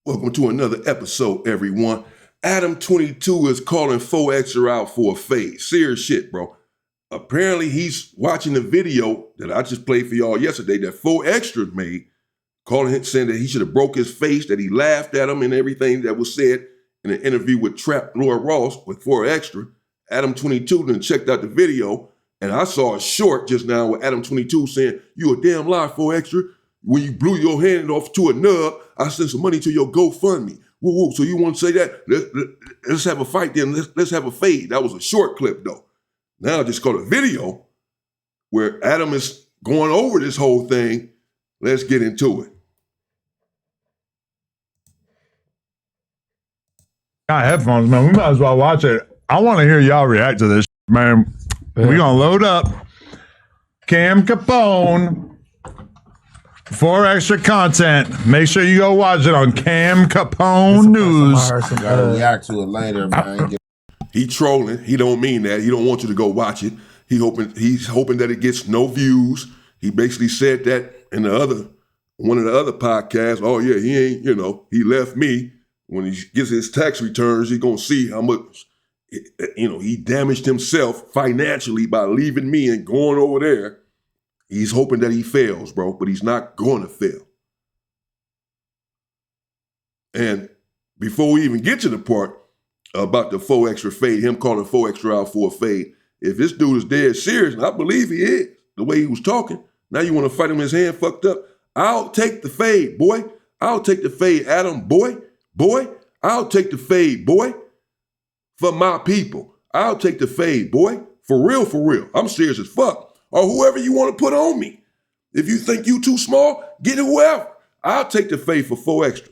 Welcome to another episode, everyone. Adam22 is calling 4Xer out for a fade. Serious shit, bro. Apparently, he's watching the video that I just played for y'all yesterday that 4Xer made, calling him, saying that he should have broke his face, that he laughed at him and everything that was said in an interview with Trap Lord Ross with 4Xer. Adam22 then checked out the video, and I saw a short just now with Adam22 saying, "You a damn liar, 4Xer. When you blew your hand off to a nub, I sent some money to your GoFundMe." Woo woo. So you want to say that? Let's have a fight then. Let's have a fade. That was a short clip though. Now I just got a video where Adam is going over this whole thing. Let's get into it. Got headphones, man. We might as well watch it. I want to hear y'all react to this, man. Yeah. We're gonna load up Cam Capone. 4Xer content. Make sure you go watch it on Cam Capone News. Gotta react to it later, man. He trolling. He don't mean that. He don't want you to go watch it. He's hoping that it gets no views. He basically said that in one of the other podcasts. Oh yeah, he ain't. He left me. When he gets his tax returns, he's gonna see how much. He damaged himself financially by leaving me and going over there. He's hoping that he fails, bro, but he's not going to fail. And before we even get to the part about the 4Xer fade, him calling 4Xer out for a fade, if this dude is dead serious, and I believe he is, the way he was talking, now you want to fight him his hand fucked up? I'll take the fade, boy. I'll take the fade, Adam, boy. Boy, I'll take the fade, boy. For my people. I'll take the fade, boy. For real, for real. I'm serious as fuck. Or whoever you want to put on me. If you think you too small, get whoever. I'll take the fade for 4Xer.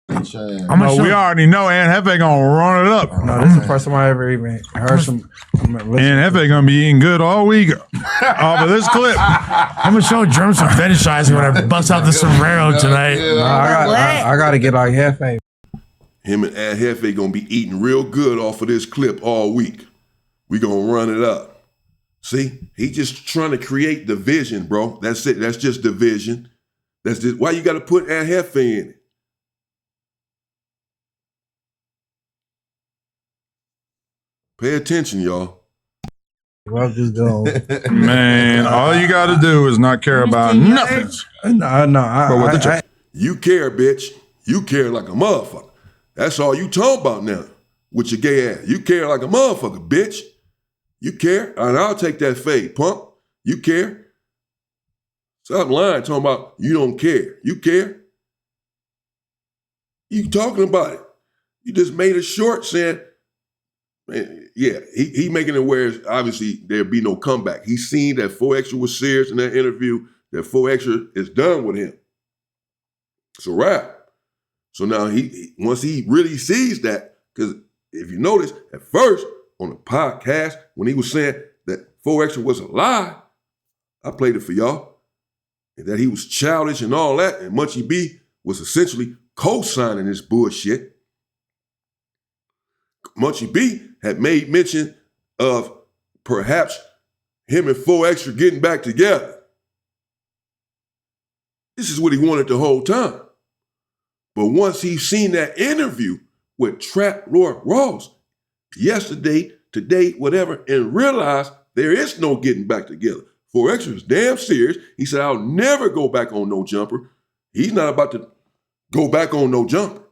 We already know Aunt Hefe gonna run it up. No, this is the first time I ever even heard some. Aunt Hefe gonna be eating good all week off of this clip. I'm gonna show Germ some fetishizing when I bust out the sombrero tonight. I gotta get like Hefe. Him and Aunt Hefe gonna be eating real good off of this clip all week. We gonna run it up. See, he just trying to create division, bro. That's it. That's just division. That's just why you got to put Aunt Hefe in it. Pay attention, y'all. Well, just go. Man, all you got to do is not care about nothing. No. You care, bitch. You care like a motherfucker. That's all you talk about now with your gay ass. You care like a motherfucker, bitch. You care? And I'll take that fade, punk. You care? Stop lying, talking about you don't care. You care? You talking about it. You just made a short saying, man, yeah, he making it where obviously there'd be no comeback. He seen that 4Xer was serious in that interview, that 4Xer is done with him. It's a wrap. So now once he really sees that, because if you notice, at first, on the podcast, when he was saying that 4Xer was a lie, I played it for y'all, and that he was childish and all that, and Munchie B was essentially co-signing this bullshit. Munchie B had made mention of perhaps him and 4Xer getting back together. This is what he wanted the whole time. But once he seen that interview with Trap Lord Ross, yesterday, today, whatever, and realized there is no getting back together. 4Xer is damn serious. He said, I'll never go back on no jumper. He's not about to go back on no jumper.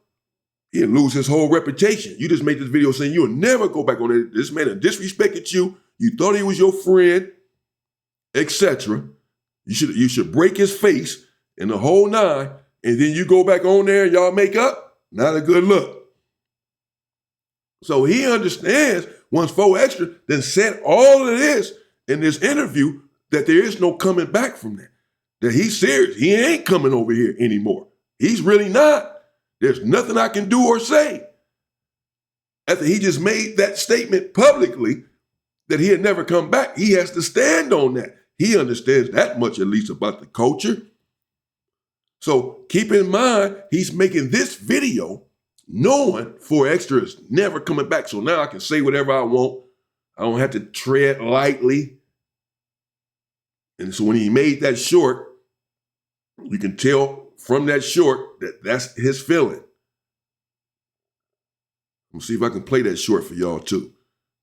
He'll lose his whole reputation. You just made this video saying you'll never go back on it. This man disrespected you. You thought he was your friend, etc. You should break his face in the whole nine, and then you go back on there and y'all make up. Not a good look. So he understands once 4Xer then said all of this in this interview that there is no coming back from that. That he's serious. He ain't coming over here anymore. He's really not. There's nothing I can do or say. After he just made that statement publicly that he had never come back, he has to stand on that. He understands that much at least about the culture. So keep in mind, he's making this video knowing 4Xer is never coming back. So now I can say whatever I want. I don't have to tread lightly. And so when he made that short, you can tell from that short that that's his feeling. I'm gonna see if I can play that short for y'all too,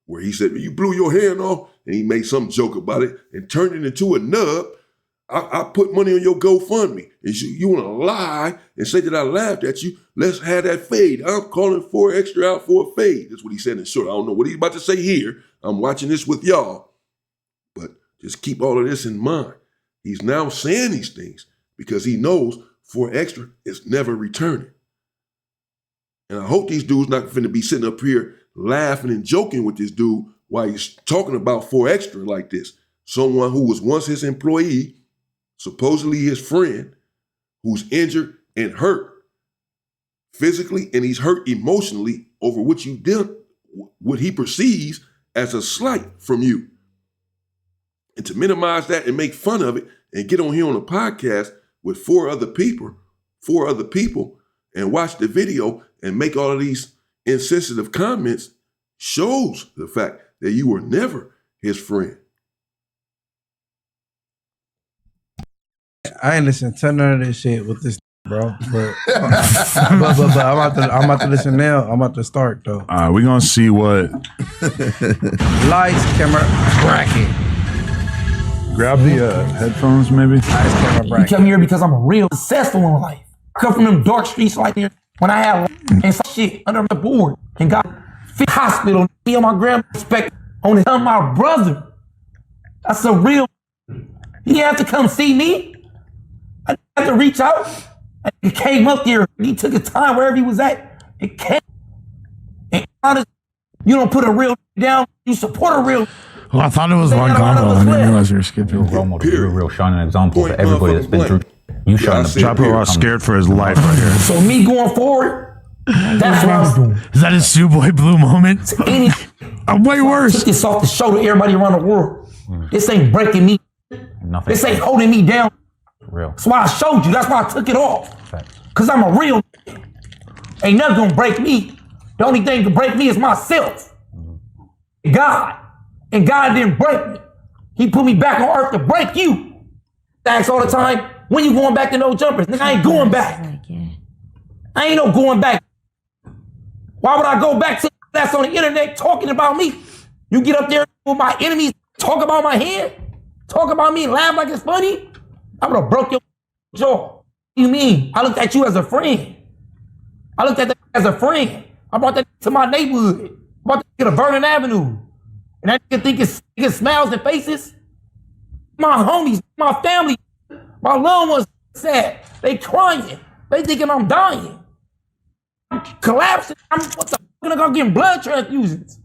where he said, you blew your hand off, and he made some joke about it and turned it into a nub. I put money on your GoFundMe. And you want to lie and say that I laughed at you? Let's have that fade. I'm calling 4 Extra out for a fade. That's what he said in short. I don't know what he's about to say here. I'm watching this with y'all. But just keep all of this in mind. He's now saying these things because he knows 4 Extra is never returning. And I hope these dudes not finna be sitting up here laughing and joking with this dude while he's talking about 4 Extra like this. Someone who was once his employee, supposedly his friend, who's injured and hurt physically, and he's hurt emotionally over what you did, what he perceives as a slight from you. And to minimize that and make fun of it and get on here on a podcast with 4 other people, and watch the video and make all of these insensitive comments shows the fact that you were never his friend. I ain't listening to none of this shit with this, bro. But I'm about to listen now. I'm about to start though. All right, we're gonna see what. Lights, camera, bracket. Grab the headphones, maybe. Lights, camera, You bracket. come here because I'm real successful in life. I come from them dark streets like there when I had and some shit under the board and got fit hospital. Me and my grandma respect on his son, my brother. That's a real. He had to come see me. I had to reach out. He came up there. He took his time wherever he was at. It came. And honest, you don't put a real down. You support a real. Well, I thought it was one combo. I didn't realize you were skipping. Role model, you're a real shining example for everybody that's been through. You shine the Chapo was scared for his life right here. So me going forward, that's what I'm doing. Is that his Suboy Blue moment? Any I'm way took worse. this off the show to everybody around the world. This ain't breaking me. Nothing. This ain't holding me down. Real. That's why I showed you. That's why I took it off. Facts. Cause I'm a real. Ain't nothing gonna break me. The only thing can break me is myself. God. And God didn't break me. He put me back on earth to break you. Thanks all the time. When you going back to no jumpers? Nigga, I ain't going back. I ain't no going back. Why would I go back to that's on the internet talking about me? You get up there with my enemies, talk about my hand, talk about me and laugh like it's funny? I would have broke your jaw. What do you mean? I looked at you as a friend. I looked at that as a friend. I brought that to my neighborhood. I brought that to Vernon Avenue. And that nigga think it smiles and faces. My homies, my family, my loved ones sad. They crying. They thinking I'm dying. I'm collapsing. I'm gonna getting blood transfusions.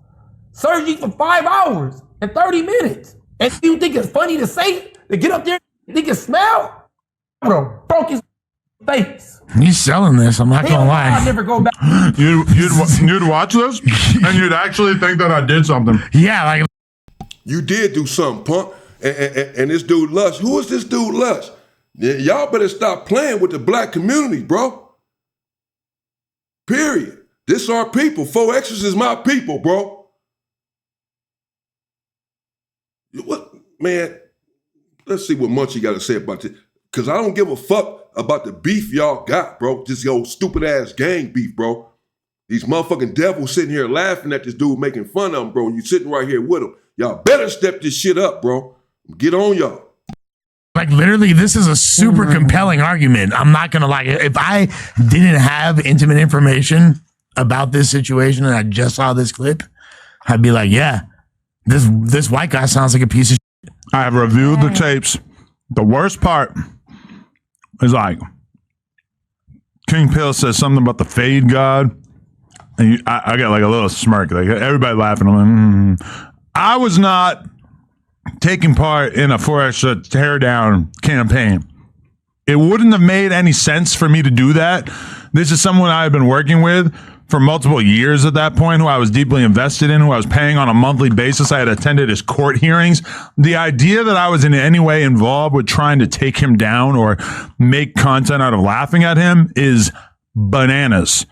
Surgery for 5 hours and 30 minutes. And you think it's funny to say, to get up there and think it smell? I would have broke his face. He's selling this. I'm not gonna I'll lie. never go back. You'd watch this and you'd actually think that I did something. Yeah, like You did do something, punk. And this dude Lush, who is this dude Lush? Y'all better stop playing with the black community, bro. Period. This our people. 4 Extras is my people, bro. What, man? Let's see what Munchie got to say about this. Because I don't give a fuck about the beef y'all got, bro. This old stupid ass gang beef, bro. These motherfucking devils sitting here laughing at this dude making fun of him, bro. And you sitting right here with him. Y'all better step this shit up, bro. Get on y'all. Like literally, this is a super compelling argument. I'm not gonna lie. If I didn't have intimate information about this situation and I just saw this clip, I'd be like, yeah, this white guy sounds like a piece of shit. I have reviewed the tapes. The worst part is like King Pill says something about the fade god, and I got like a little smirk. Like everybody laughing. I'm like, I was not taking part in a 4 Extra teardown campaign. It wouldn't have made any sense for me to do that. This is someone I have been working with for multiple years at that point, who I was deeply invested in, who I was paying on a monthly basis. I had attended his court hearings. The idea that I was in any way involved with trying to take him down or make content out of laughing at him is bananas.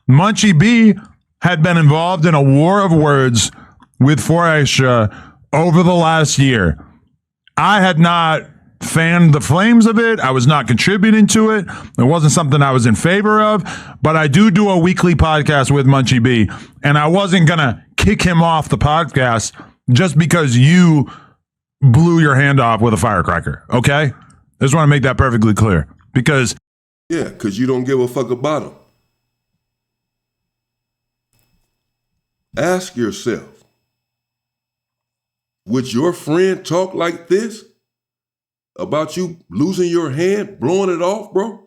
Munchie B had been involved in a war of words with 4 Extra over the last year. I had not fanned the flames of it. I was not contributing to it. It wasn't something I was in favor of. But I do a weekly podcast with Munchie B, and I wasn't going to kick him off the podcast just because you blew your hand off with a firecracker, okay? I just want to make that perfectly clear. Because you don't give a fuck about him. Ask yourself, would your friend talk like this about you losing your hand, blowing it off, bro?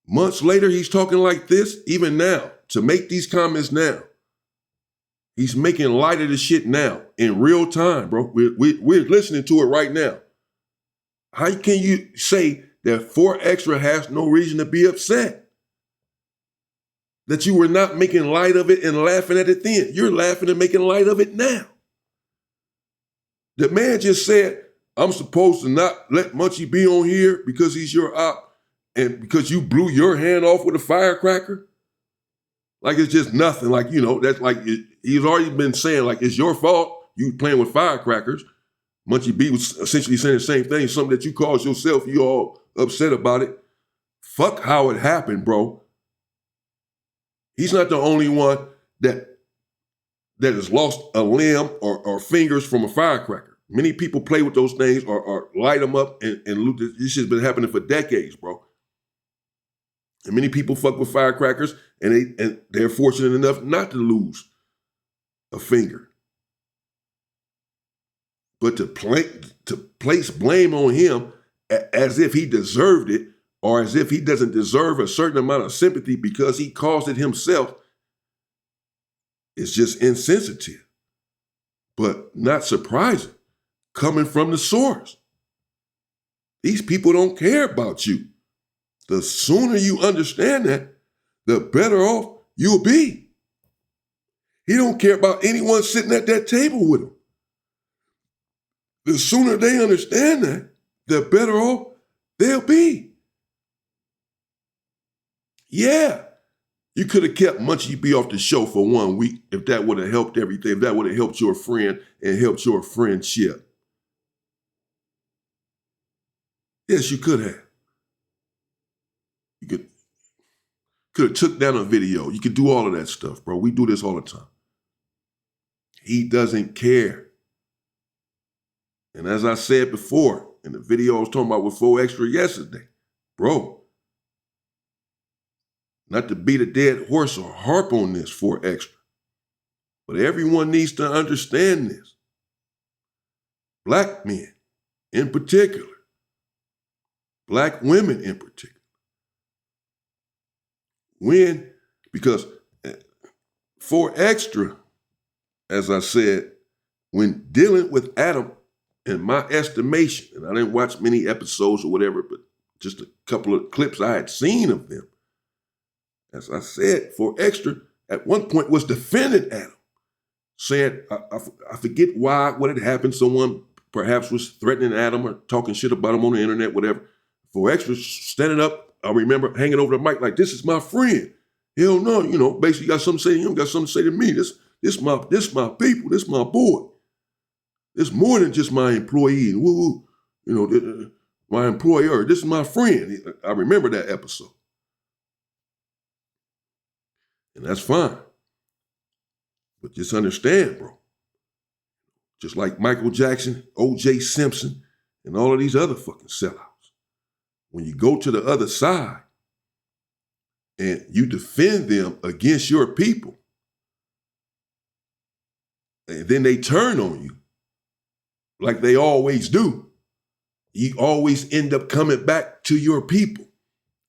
Months later, he's talking like this, even now, to make these comments now. He's making light of the shit now, in real time, bro. We're listening to it right now. How can you say that 4 Extra has no reason to be upset? That you were not making light of it and laughing at it then. You're laughing and making light of it now. The man just said, I'm supposed to not let Munchie be on here because he's your op and because you blew your hand off with a firecracker. Like it's just nothing. Like, that's like, he's already been saying, like, it's your fault. You playing with firecrackers. Munchie B was essentially saying the same thing, something that you caused yourself. You all upset about it. Fuck how it happened, bro. He's not the only one that has lost a limb or fingers from a firecracker. Many people play with those things or light them up and loot. This shit's been happening for decades, bro. And many people fuck with firecrackers and they're fortunate enough not to lose a finger. But to place blame on him as if he deserved it, or as if he doesn't deserve a certain amount of sympathy because he caused it himself, is just insensitive, but not surprising, coming from the source. These people don't care about you. The sooner you understand that, the better off you'll be. He don't care about anyone sitting at that table with him. The sooner they understand that, the better off they'll be. Yeah, you could have kept Munchie B off the show for 1 week if that would have helped everything, if that would have helped your friend and helped your friendship. Yes, you could have. You could have took down a video. You could do all of that stuff, bro. We do this all the time. He doesn't care. And as I said before, in the video I was talking about with 4 Extra yesterday, bro, not to beat a dead horse or harp on this 4 Extra, but everyone needs to understand this. Black men in particular, black women in particular. Because 4 Extra, as I said, when dealing with Adam, in my estimation, and I didn't watch many episodes or whatever, but just a couple of clips I had seen of them, as I said, 4 Extra at one point was defending Adam, saying, I forget what had happened. Someone perhaps was threatening Adam or talking shit about him on the internet, whatever. 4 Extra standing up, I remember hanging over the mic like, this is my friend. Hell no, basically got something to say to him, got something to say to me. This my people, this my boy. It's more than just my employee, my employer. This is my friend. I remember that episode. And that's fine. But just understand, bro. Just like Michael Jackson, O.J. Simpson, and all of these other fucking sellouts. When you go to the other side and you defend them against your people, and then they turn on you, like they always do, you always end up coming back to your people.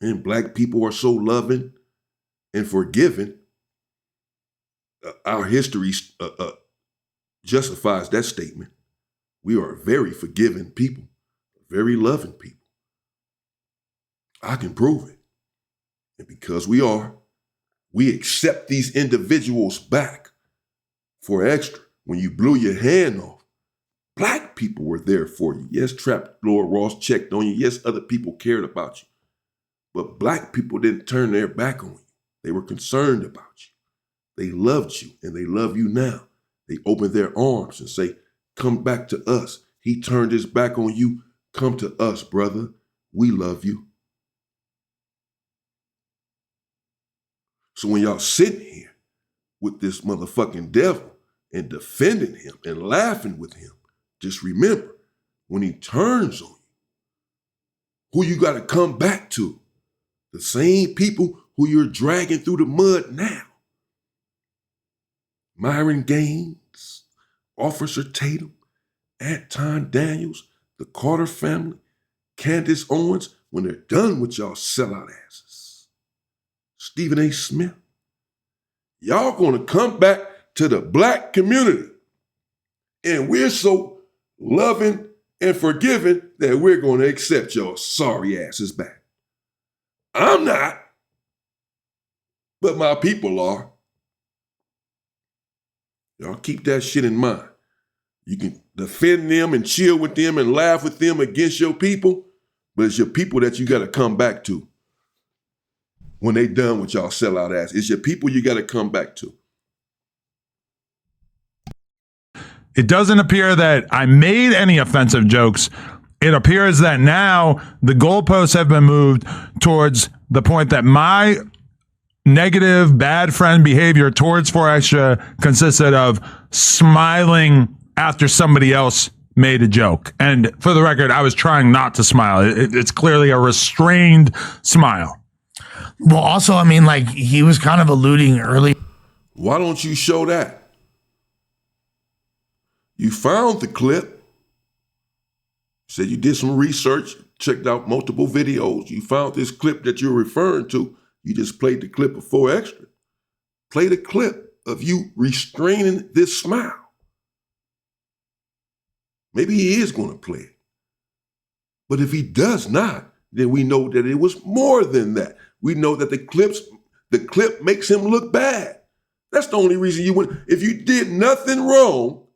And black people are so loving and forgiving. Our history justifies that statement. We are a very forgiving people, very loving people. I can prove it. And because we accept these individuals back. 4 Extra, when you blew your hand off, black people were there for you. Yes, Trap Lord Ross checked on you. Yes, other people cared about you. But black people didn't turn their back on you. They were concerned about you. They loved you, and they love you now. They opened their arms and say, come back to us. He turned his back on you Come to us, brother. We love you. So when y'all sitting here with this motherfucking devil and defending him and laughing with him, just remember, when he turns on you, who you got to come back to? The same people who you're dragging through the mud now. Myron Gaines, Officer Tatum, Anton Daniels, the Carter family, Candace Owens, when they're done with y'all sellout asses. Stephen A. Smith. Y'all gonna come back to the black community. And we're so loving and forgiving that we're gonna accept your sorry asses back. I'm not, but my people are. Y'all keep that shit in mind. You can defend them and chill with them and laugh with them against your people, but it's your people that you got to come back to when they done with y'all sellout ass. It's your people you got to come back to. It doesn't appear that I made any offensive jokes. It appears that now the goalposts have been moved towards the point that my negative, bad friend behavior towards 4Extra consisted of smiling after somebody else made a joke. And for the record, I was trying not to smile. It's clearly a restrained smile. Well, also, I mean, like, he was kind of alluding early. Why don't you show that? You found the clip. Said you did some research, checked out multiple videos. You found this clip that you're referring to. You just played the clip of 4Extra. Play the clip of you restraining this smile. Maybe he is going to play it. But if he does not, then we know that it was more than that. We know that the clip makes him look bad. That's the only reason you went. If you did nothing wrong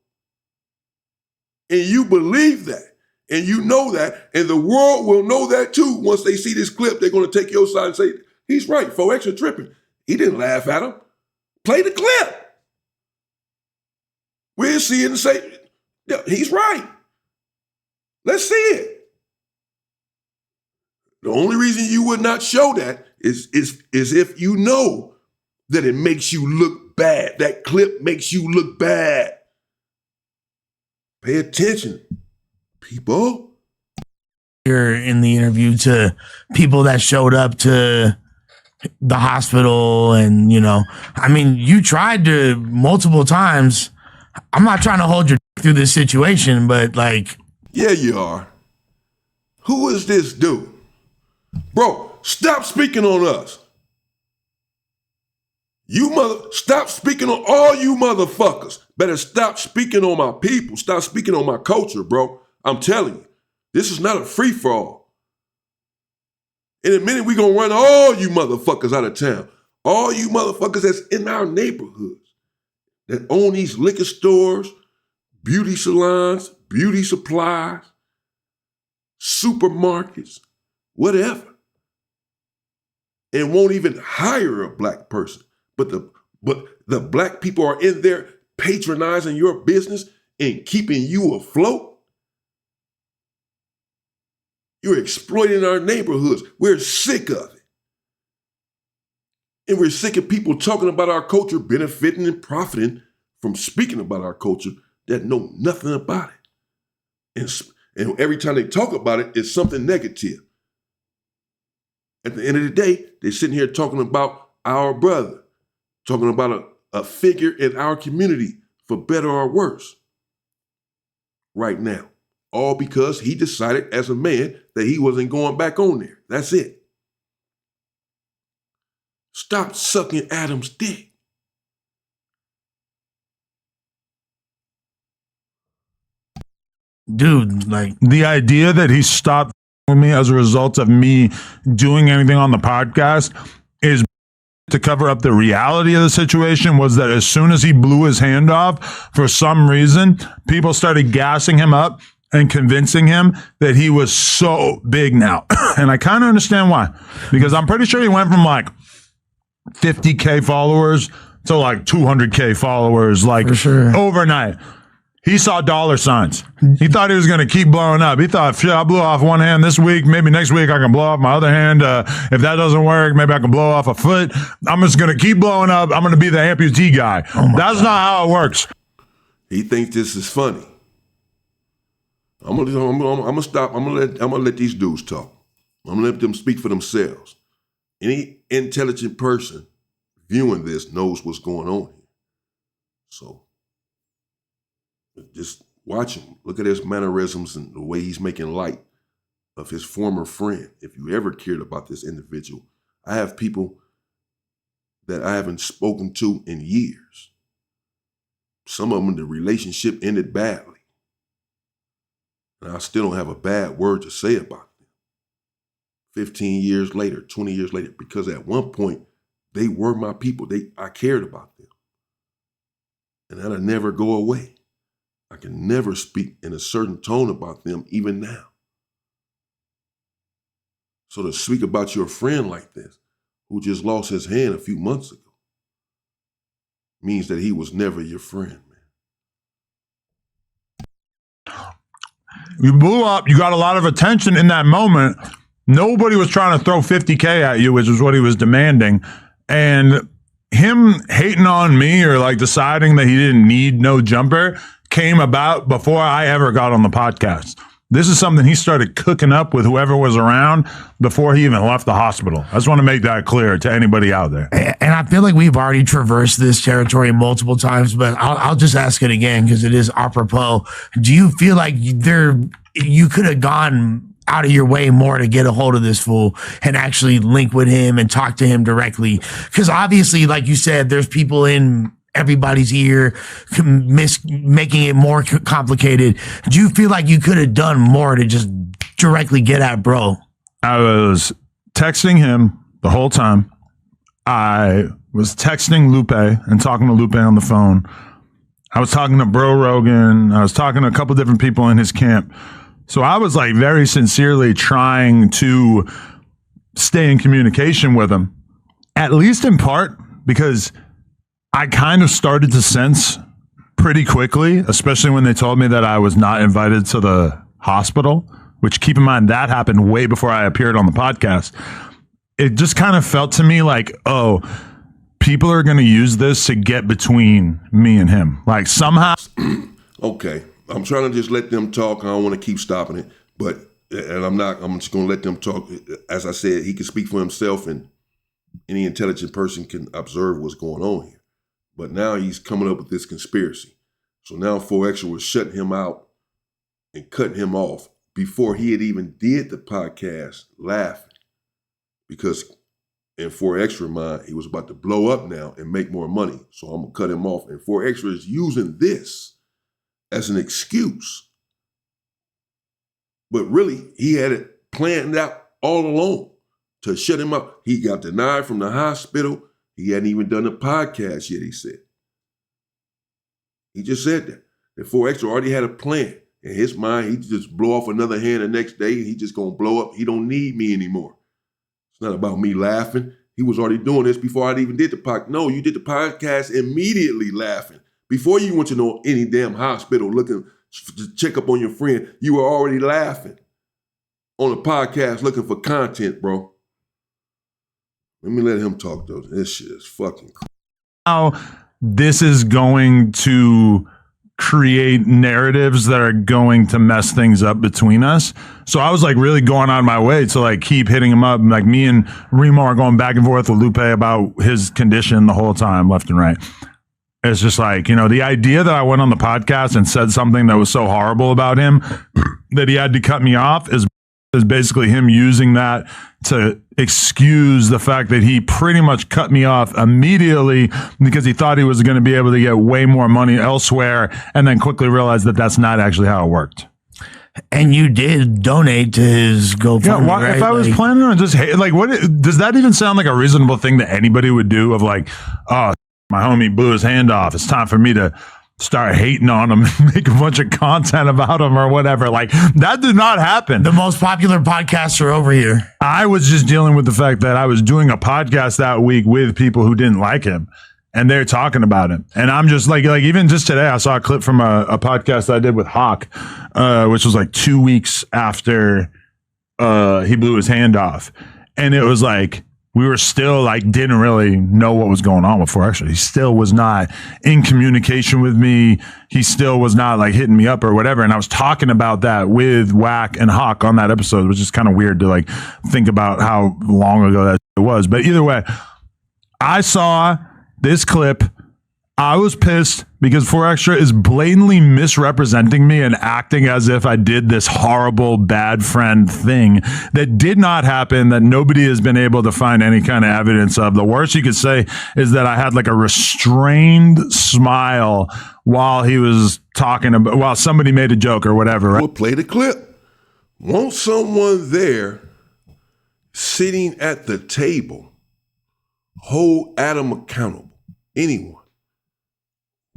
and you believe that and you know that, and the world will know that too, once they see this clip, they're going to take your side and say, he's right, 4Extra tripping. He didn't laugh at him. Play the clip. We'll see it and say, yeah, he's right. Let's see it. The only reason you would not show that is if you know that it makes you look bad. That clip makes you look bad. Pay attention, people. Here in the interview to people that showed up to the hospital, and, you know, I mean, you tried to multiple times. I'm not trying to hold your through this situation, but like. Yeah, you are. Who is this dude? Bro, stop speaking on us. Stop speaking on all you motherfuckers. Better stop speaking on my people. Stop speaking on my culture, bro. I'm telling you, this is not a free-for-all. In a minute, we gonna run all you motherfuckers out of town. All you motherfuckers that's in our neighborhoods that own these liquor stores, beauty salons, beauty supplies, supermarkets, whatever, and won't even hire a black person. But the black people are in there patronizing your business and keeping you afloat. You're exploiting our neighborhoods. We're sick of it. And we're sick of people talking about our culture, benefiting and profiting from speaking about our culture that know nothing about it. And every time they talk about it, it's something negative. At the end of the day, they're sitting here talking about our brother, talking about a figure in our community, for better or worse, right now. All because he decided as a man that he wasn't going back on there. That's it. Stop sucking Adam's dick. Dude, like, the idea that he stopped with me as a result of me doing anything on the podcast is to cover up the reality of the situation. Was that as soon as he blew his hand off, for some reason, people started gassing him up and convincing him that he was so big now. And I kind of understand why, because I'm pretty sure he went from like 50K followers to like 200K followers, like for sure, overnight. He saw dollar signs. He thought he was going to keep blowing up. He thought, shit, I blew off one hand this week. Maybe next week I can blow off my other hand. If that doesn't work, maybe I can blow off a foot. I'm just going to keep blowing up. I'm going to be the amputee guy. That's not how it works. He thinks this is funny. I'm gonna stop. I'm gonna let these dudes talk. I'm gonna let them speak for themselves. Any intelligent person viewing this knows what's going on here. So just watch him. Look at his mannerisms and the way he's making light of his former friend. If you ever cared about this individual, I have people that I haven't spoken to in years. Some of them, the relationship ended badly. And I still don't have a bad word to say about them. 15 years later, 20 years later, because at one point, they were my people. I cared about them. And that'll never go away. I can never speak in a certain tone about them, even now. So to speak about your friend like this, who just lost his hand a few months ago, means that he was never your friend. You blew up. You got a lot of attention in that moment. Nobody was trying to throw $50K at you, which is what he was demanding. And him hating on me or like deciding that he didn't need no jumper came about before I ever got on the podcast. This is something he started cooking up with whoever was around before he even left the hospital. I just want to make that clear to anybody out there. And I feel like we've already traversed this territory multiple times, but I'll just ask it again because it is apropos. Do you feel like you could have gone out of your way more to get a hold of this fool and actually link with him and talk to him directly? Because obviously, like you said, there's people in everybody's ear, making it more complicated. Do you feel like you could have done more to just directly get at bro? I was texting him the whole time. I was texting Lupe and talking to Lupe on the phone. I was talking to Bro Rogan. I was talking to a couple different people in his camp. So I was like very sincerely trying to stay in communication with him, at least in part because I kind of started to sense pretty quickly, especially when they told me that I was not invited to the hospital, which keep in mind that happened way before I appeared on the podcast. It just kind of felt to me like, oh, people are going to use this to get between me and him. Like somehow. Okay. I'm trying to just let them talk. I don't want to keep stopping it, I'm just going to let them talk. As I said, he can speak for himself and any intelligent person can observe what's going on here. But now he's coming up with this conspiracy. So now 4Extra was shutting him out and cutting him off before he had even did the podcast, laughing. Because in 4Extra mind, he was about to blow up now and make more money. So I'm going to cut him off. And 4Extra is using this as an excuse. But really, he had it planned out all along to shut him up. He got denied from the hospital. He hadn't even done a podcast yet, he said. He just said that. That 4Extra already had a plan. In his mind, he just blow off another hand the next day. He just going to blow up. He don't need me anymore. It's not about me laughing. He was already doing this before I even did the podcast. No, you did the podcast immediately laughing. Before you went to any damn hospital looking to check up on your friend, you were already laughing on the podcast looking for content, bro. Let me let him talk, though. This shit is fucking crazy. Now, this is going to create narratives that are going to mess things up between us. So I was like really going on my way to like keep hitting him up. Like me and Remo are going back and forth with Lupe about his condition the whole time, left and right. It's just like, the idea that I went on the podcast and said something that was so horrible about him that he had to cut me off is basically him using that to excuse the fact that he pretty much cut me off immediately because he thought he was going to be able to get way more money elsewhere and then quickly realized that that's not actually how it worked. And you did donate to his GoFundMe, right? If I was planning on just what does that even sound like a reasonable thing that anybody would do of like, oh, my homie blew his hand off. It's time for me to start hating on him and make a bunch of content about him or whatever. Like, that did not happen. The most popular podcaster over here. I was just dealing with the fact that I was doing a podcast that week with people who didn't like him. and they're talking about it. And I'm just like even just today, I saw a clip from a podcast I did with Hawk, which was like 2 weeks after he blew his hand off. And it was like, we were still like, didn't really know what was going on with Actually, he still was not in communication with me. He still was not like hitting me up or whatever. And I was talking about that with Whack and Hawk on that episode, which is kind of weird to like think about how long ago that was. But either way, I saw this clip. I was pissed because 4Extra is blatantly misrepresenting me and acting as if I did this horrible bad friend thing that did not happen, that nobody has been able to find any kind of evidence of. The worst you could say is that I had like a restrained smile while he was talking about, while somebody made a joke or whatever. Right? We'll play the clip. Want someone there sitting at the table hold Adam accountable? Anyone?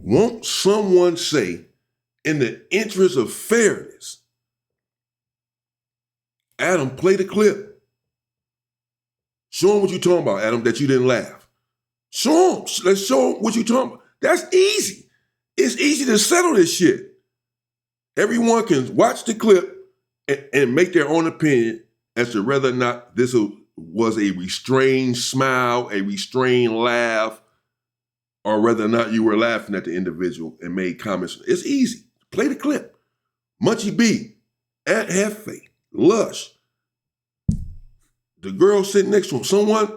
Won't someone say, in the interest of fairness, Adam, play the clip. Show him what you're talking about, Adam, that you didn't laugh. Show him. Let's show him what you're talking about. That's easy. It's easy to settle this shit. Everyone can watch the clip and make their own opinion as to whether or not this was a restrained smile, a restrained laugh, or whether or not you were laughing at the individual and made comments. It's easy. Play the clip. Munchie B, at Hefe, Lush, the girl sitting next to him. Someone,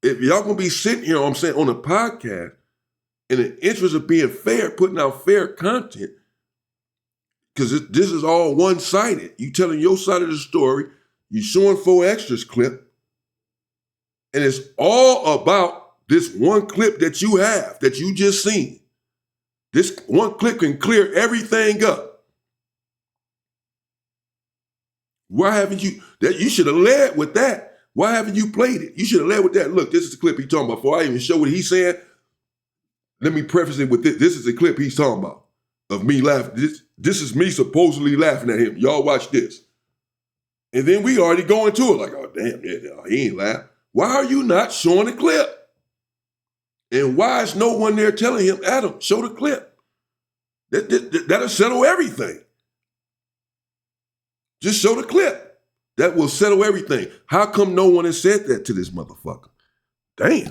if y'all gonna be sitting here, I'm saying, on a podcast, in the interest of being fair, putting out fair content, because this is all one-sided. You telling your side of the story, you showing 4Extra's clip, and it's all about this one clip that you have, that you just seen. This one clip can clear everything up. Why haven't you, that you should have led with that. Why haven't you played it? You should have led with that. Look, this is the clip he's talking about. Before I even show what he's saying, let me preface it with this. This is the clip he's talking about of me laughing. This is me supposedly laughing at him. Y'all watch this. And then we already go into it like, oh, damn, he ain't laugh. Why are you not showing the clip? And why is no one there telling him, Adam, show the clip? That'll settle everything. Just show the clip. That will settle everything. How come no one has said that to this motherfucker? Damn.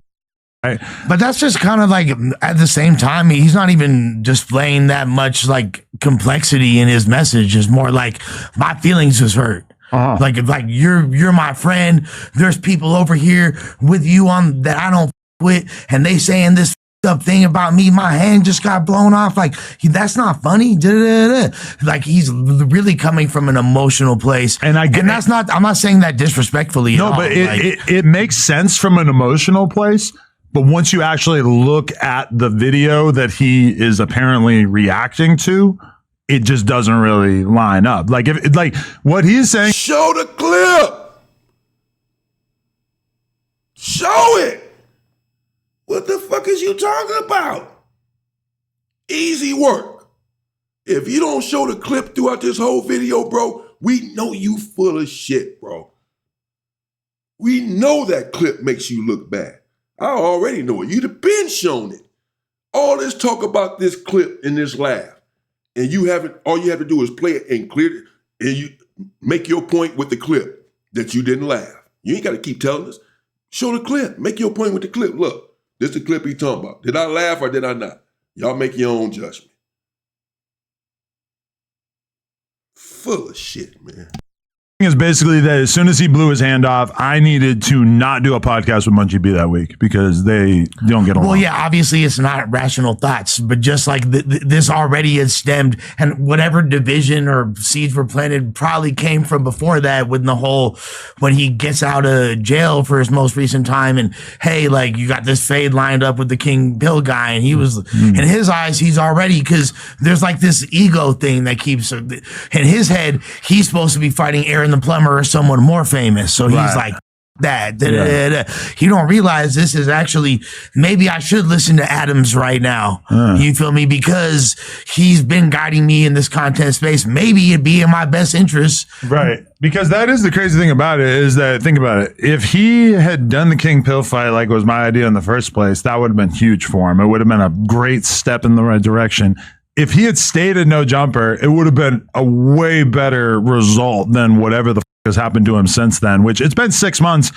Right. But that's just kind of like, at the same time, he's not even displaying that much like complexity in his message. It's more like, my feelings was hurt. Uh-huh. Like you're my friend. There's people over here with you on that I don't with, and they saying this up thing about me, my hand just got blown off. Like, that's not funny. Like, he's really coming from an emotional place. And that's not, I'm not saying that disrespectfully. No, but it makes sense from an emotional place. But once you actually look at the video that he is apparently reacting to, it just doesn't really line up. Like, if like what he's saying, show the clip. Show it. What the fuck is you talking about? Easy work. If you don't show the clip throughout this whole video, bro, we know you full of shit, bro. We know that clip makes you look bad. I already know it. You'd have been shown it. All this talk about this clip and this laugh, and you haven't, all you have to do is play it and clear it, and you make your point with the clip that you didn't laugh. You ain't got to keep telling us. Show the clip. Make your point with the clip. Look. This is the clip he's talking about. Did I laugh or did I not? Y'all make your own judgment. Full of shit, man. Is basically that as soon as he blew his hand off, I needed to not do a podcast with Munchie B that week because they don't get along. Well, yeah, obviously it's not rational thoughts, but just like this already has stemmed, and whatever division or seeds were planted probably came from before that, with the whole, when he gets out of jail for his most recent time, and hey, like, you got this fade lined up with the King Pill guy, and he was, in his eyes, he's already, because there's like this ego thing that keeps, in his head, he's supposed to be fighting Aaron the Plumber or someone more famous. So he's like, that. You don't realize this is actually, maybe I should listen to Adams right now. You feel me? Because he's been guiding me in this content space. Maybe it'd be in my best interest. Right. Because that is the crazy thing about it is that, think about it. If he had done the King Pill fight like it was my idea in the first place, that would have been huge for him. It would have been a great step in the right direction. If he had stayed at No Jumper, it would have been a way better result than whatever the has happened to him since then, which it's been 6 months.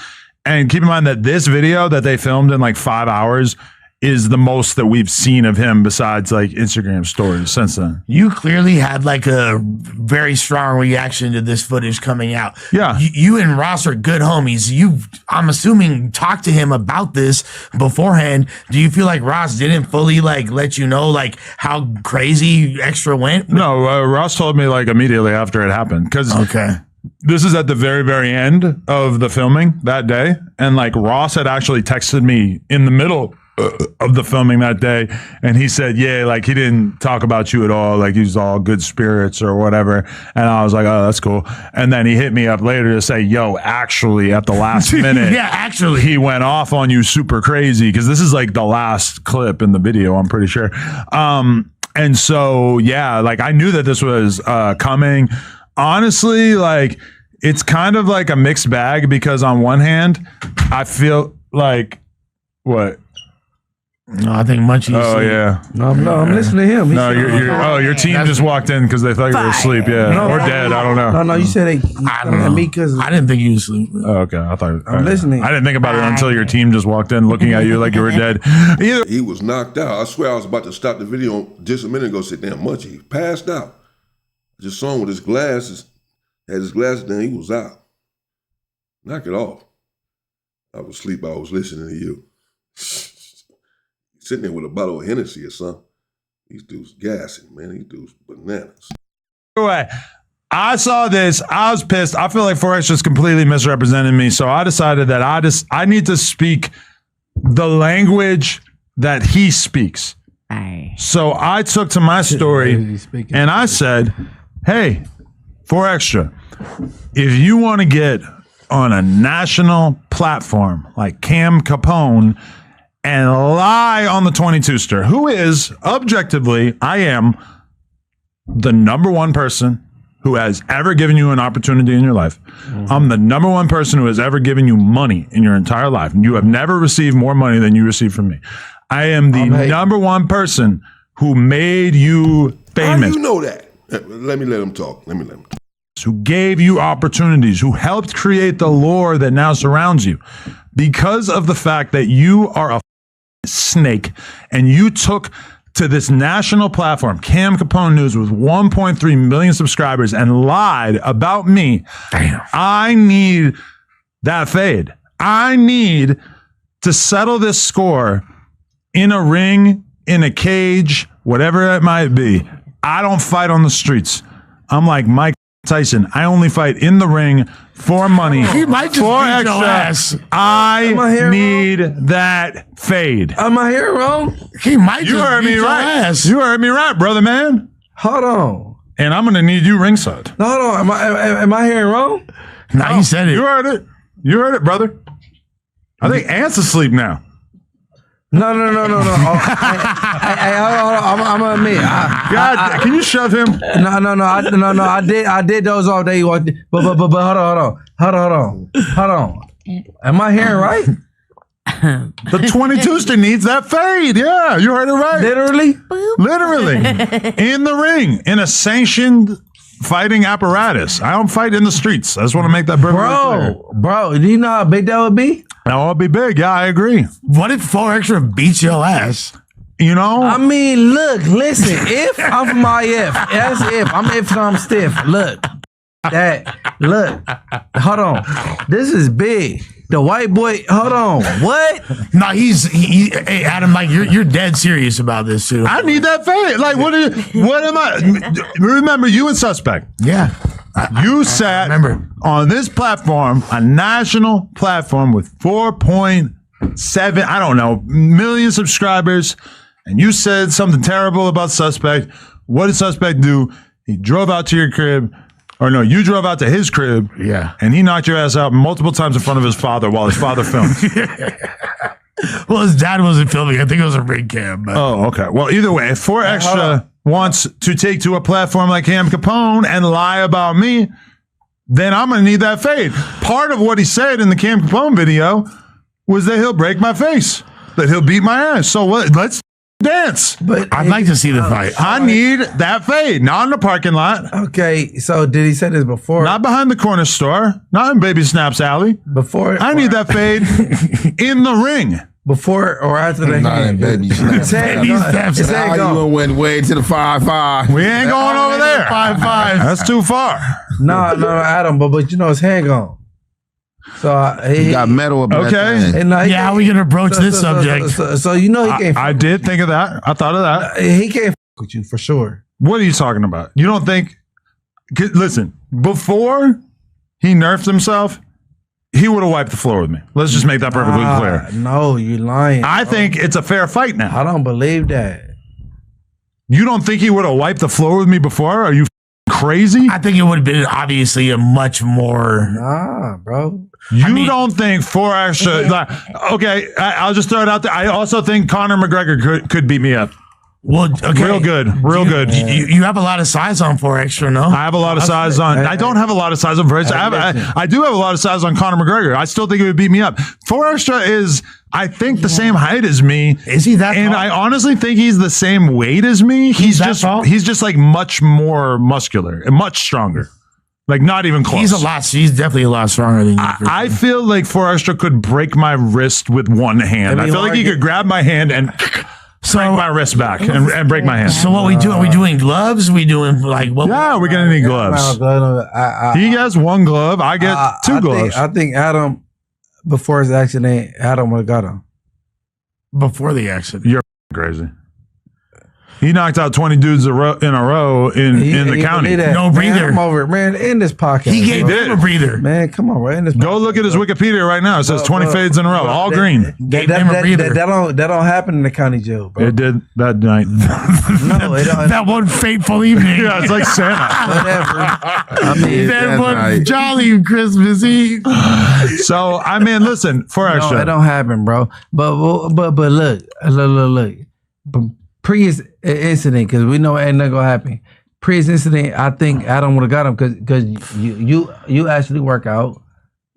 And keep in mind that this video that they filmed in like 5 hours is the most that we've seen of him besides like Instagram stories since then. You clearly had like a very strong reaction to this footage coming out. Yeah. You and Ross are good homies. I'm assuming, talked to him about this beforehand. Do you feel like Ross didn't fully like let you know like how crazy Extra went? No, Ross told me like immediately after it happened. Because this is at the very, very end of the filming that day. And like Ross had actually texted me in the middle of the filming that day, and he said, yeah, like he didn't talk about you at all, like he's all good spirits or whatever. And I was like, oh, that's cool. And then he hit me up later to say, yo, actually at the last minute, actually he went off on you super crazy, because this is like the last clip in the video, I'm pretty sure. And so yeah, like I knew that this was coming. Honestly, like it's kind of like a mixed bag, because on one hand I feel like what. No, I think Munchie's asleep. Yeah. No, I'm listening to him. Your team just walked in because they thought you were asleep. Yeah, or dead. I don't know. No, you said I don't know. Me because I didn't think you was asleep. Oh, okay, I thought I'm listening. I didn't think about it until your team just walked in, looking at you like you were dead. He was knocked out. I swear I was about to stop the video just a minute ago. Said, "Damn, Munchie, he passed out." I just saw him with his glasses. Had his glasses down. He was out. Knock it off. I was asleep. I was listening to you. Sitting there with a bottle of Hennessy or something. These dudes gassing, man. These dudes bananas. Anyway, I saw this. I was pissed. I feel like Forex just completely misrepresented me. So I decided that I need to speak the language that he speaks. So I took to my story and I said, hey, 4Extra, if you want to get on a national platform like Cam Capone and lie on the 22ster, who is objectively, I am the number one person who has ever given you an opportunity in your life. I'm the number one person who has ever given you money in your entire life. You have never received more money than you received from me. I am the number one person who made you famous. How do you know that? Let him talk. Who gave you opportunities, who helped create the lore that now surrounds you. Because of the fact that you are a snake and you took to this national platform, Cam Capone News, with 1.3 million subscribers, and lied about me. Damn. I need that fade. I need to settle this score in a ring, in a cage, whatever it might be. I don't fight on the streets. I'm like Mike Tyson. I only fight in the ring for money. He might just for beat your extra. ass. I need that fade. Am I hearing wrong? He might You just heard beat me your right. ass. You heard me right, brother man. Hold on. And I'm gonna need you ringside. No, hold on. Am I hearing wrong? Nah, you said it. You heard it. You heard it, brother. I think Ant's asleep now. No. Hey, hold on. I'm gonna admit. God, can you shove him? No. I did those all day. But hold on. Am I hearing right? The 22ster needs that fade. Yeah, you heard it right. Literally. In the ring, in a sanctioned fighting apparatus. I don't fight in the streets. I just want to make that perfectly clear. Bro, do you know how big that would be? That would be big. Yeah, I agree. What if 4Extra beats your ass? You know? I mean, listen. If I'm from IF, that's if. I'm if I'm stiff. Look. Hold on. This is big. The white boy, hold on. What? No, hey, Adam, like you're dead serious about this too. I need that fade. Like, what am I? Remember, you and Suspect. Yeah. You sat on this platform, a national platform with 4.7, I don't know, million subscribers, and you said something terrible about Suspect. What did Suspect do? He drove out to your crib, Or no, you drove out to his crib. Yeah. And he knocked your ass out multiple times in front of his father while his father filmed. Well, his dad wasn't filming. I think it was a ring cam. But. Oh, okay. Well, either way, if 4 Extra wants to take to a platform like Cam Capone and lie about me, then I'm going to need that fade. Part of what he said in the Cam Capone video was that he'll break my face, that he'll beat my ass. So what? Let's dance. But I'd like to see the fight. I need that fade, not in the parking lot. Okay, so did he say this before? Not behind the corner store, not in Baby Snap's alley. Before? I need that fade in the ring. Before or after the Not in Baby Snaps. You went way to the 5-5. We ain't going over there. 5-5. That's too far. No, Adam, but you know his hand gone. So He got metal about Okay. that. Yeah, how we gonna broach this subject? So you know he can't. I did think of that. I thought of that. He can't f with you for sure. What are you talking about? You don't think? Listen, before he nerfed himself, he would have wiped the floor with me. Let's just make that perfectly clear. No, you lying. I think it's a fair fight now. I don't believe that. You don't think he would have wiped the floor with me before? Are you crazy? I think it would have been obviously a much more. Nah, bro. You don't think 4 Extra? Okay, I'll just throw it out there. I also think Conor McGregor could beat me up. Well, okay. Real good. You have a lot of size on 4 Extra, no? I have a lot of size on. I don't have a lot of size on 4 Extra. I do have a lot of size on Conor McGregor. I still think he would beat me up. 4 Extra is, I think, the same height as me. Is he that And tall? I honestly think he's the same weight as me. He's just like much more muscular and much stronger. Like not even close. He's definitely a lot stronger than you. I feel like 4 Extra could break my wrist with one hand. I feel like he could grab my hand and break my wrist back and break my hand. So what we do? Are we doing gloves? We doing like what? Yeah, we're gonna need gloves. He has one glove. I get 2 gloves. I think Adam, before his accident, Adam would have got him. Before the accident. You're crazy. He knocked out 20 dudes in a row in the county. No breather. I'm over it, man. In this podcast. He gave him a breather. Man, come on, bro. In this Go look at his Wikipedia right now. It says 20 fades in a row, all green. Gave him a breather. That don't happen in the county jail, bro. It did that night. No, it don't. That one fateful evening. Yeah, it's like Santa. Whatever. I mean, That one jolly Christmas Eve. So, I mean, listen, 4 Extra. no, it don't happen, bro. But look. But previous incident, because we know ain't nothing gonna happen. Previous incident, I think Adam would have got him because you actually work out,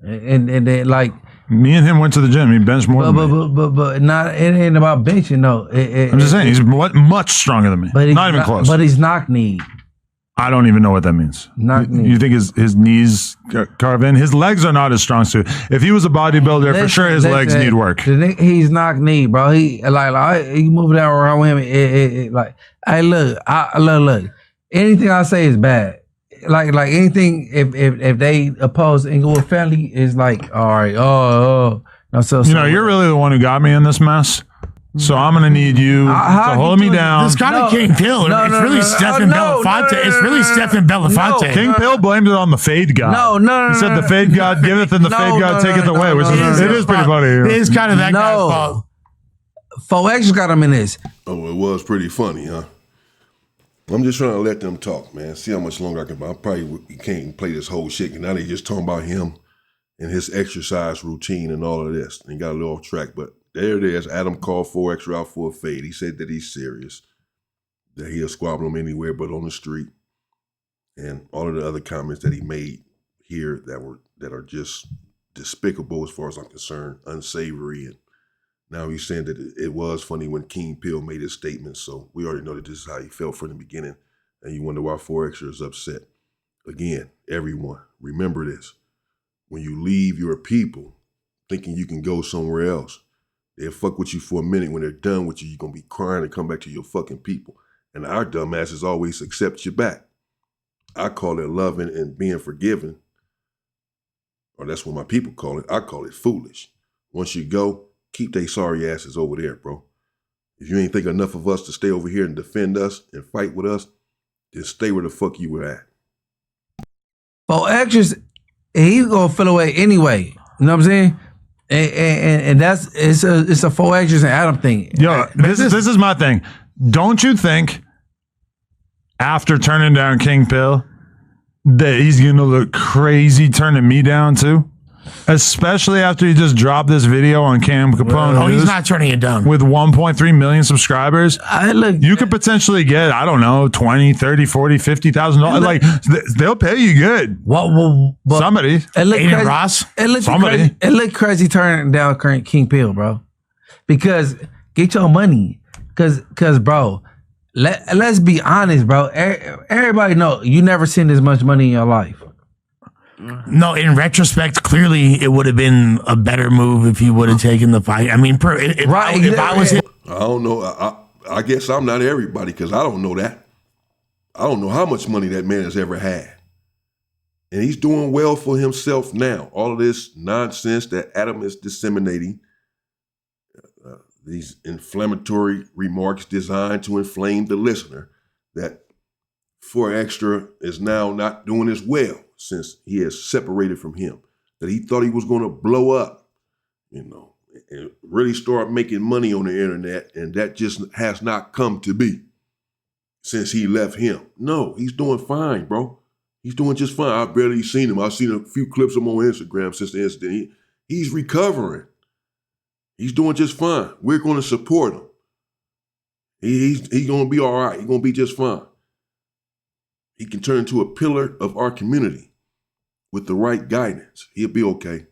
and then like Me and him went to the gym. He benched more than me. but not it ain't about benching. No, I'm just saying he's much stronger than me. But Not even close. But he's knock knee. I don't even know what that means. Knock knee. You think his knees carve in? His legs are not as strong. So if he was a bodybuilder, for sure his legs need work. He's knock knee, bro. He you move that around him. It like, hey, look. Anything I say is bad. Like anything. If they oppose Inglewood family, is like, all right. Oh. No, so you're really the one who got me in this mess. So I'm gonna need you to hold me down. It's kind of King Pill. It's really Stephen Belafonte. It's really Stephen Belafonte. King Pill blamed it on the fade god. No. He said the fade god giveth and the fade god taketh away, which is pretty funny. It is kind of that guy's fault. 4X got him in this. Oh, it was pretty funny, huh? I'm just trying to let them talk, man. See how much longer I can. I probably can't play this whole shit. And now they just talking about him and his exercise routine and all of this. And got a little off track, but there it is. Adam called 4 Extra out for a fade. He said that he's serious, that he'll squabble him anywhere but on the street, and all of the other comments that he made here that are just despicable as far as I'm concerned, unsavory. And now he's saying that it was funny when King Pill made his statement. So we already know that this is how he felt from the beginning, and you wonder why 4 Extra is upset. Again, everyone, remember this: when you leave your people, thinking you can go somewhere else, they'll fuck with you for a minute. When they're done with you, you're going to be crying and come back to your fucking people. And our dumbasses always accept you back. I call it loving and being forgiven. Or that's what my people call it. I call it foolish. Once you go, keep they sorry asses over there, bro. If you ain't think enough of us to stay over here and defend us and fight with us, then stay where the fuck you were at. 4X, he's going to feel away anyway. You know what I'm saying? And it's a 4X and Adam thing. Yo, this is my thing. Don't you think after turning down King Pill that he's going to look crazy turning me down too? Especially after he just dropped this video on Cam Capone. Oh, he's not turning it down. With 1.3 million subscribers. You could potentially get, I don't know, 20, 30, 40, $50,000. Like, they'll pay you good. Somebody. Aiden Ross? It looked crazy turning down King Pill, bro. Because get your money. Because bro, let's be honest, bro. Everybody know you never seen this much money in your life. No, in retrospect, clearly it would have been a better move if he would have taken the fight. I mean, if I was him, I don't know. I guess I'm not everybody because I don't know that. I don't know how much money that man has ever had. And he's doing well for himself now. All of this nonsense that Adam is disseminating, these inflammatory remarks designed to inflame the listener, that 4Extra is now not doing as well since he has separated from him, that he thought he was going to blow up, and really start making money on the internet, and that just has not come to be since he left him. No, he's doing fine, bro. He's doing just fine. I've barely seen him. I've seen a few clips of him on Instagram since the incident. He's recovering. He's doing just fine. We're going to support him. He's going to be all right. He's going to be just fine. He can turn into a pillar of our community with the right guidance. He'll be okay.